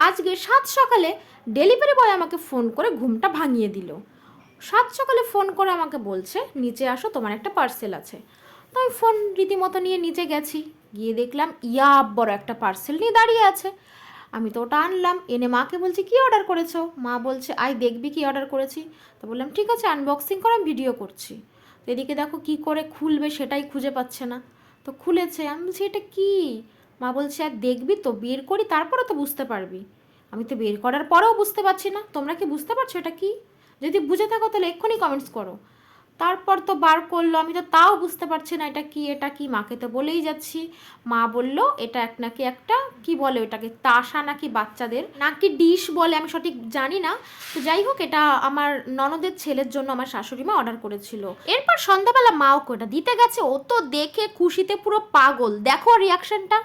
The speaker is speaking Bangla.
আজকে সাত সকালে ডেলিভারি বয় আমাকে ফোন করে ঘুমটা ভাঙিয়ে দিল। সাত সকালে ফোন করে আমাকে বলছে নিচে আসো, তোমার একটা পার্সেল আছে। তো আমি ফোন রীতিমতো নিয়ে নিচে গেছি, গিয়ে দেখলাম বড় একটা পার্সেল নিয়ে দাঁড়িয়ে আছে। আমি তো ওটা আনলাম, এনে মাকে বলছি কী অর্ডার করেছো? মা বলছে আই দেখবি কী অর্ডার করেছি। তো বললাম ঠিক আছে, আনবক্সিং করে আমি ভিডিও করছি। তো এদিকে দেখো কী করে খুলবে সেটাই খুঁজে পাচ্ছে না। তো খুলেছে, আমি বলছি এটা কী? মা বলছে আর দেখবি তো, বের করি তারপরে তো বুঝতে পারবি। আমি তো বের করার পরেও বুঝতে পারছি না, তোমরা কি বুঝতে পারছো এটা কি? যদি বুঝে থাকো তাহলে এক্ষুনি কমেন্টস করো। তারপর তো বার করলো, আমি তো তাও বুঝতে পারছি না এটা কি এটা কি। মাকে তো বলেই যাচ্ছি, মা বলল এটা নাকি একটা কি বলে ওটাকে, তাসা নাকি বাচ্চাদের নাকি ডিশ বলে, আমি সঠিক জানি না। তো যাই হোক, এটা আমার ননদের ছেলের জন্য আমার শাশুড়ি মা অর্ডার করেছিল। এরপর সন্ধ্যাবেলা মা ওকে ওটা দিতে গেছে, ও তো দেখে খুশিতে পুরো পাগল। দেখো রিয়াকশনটা।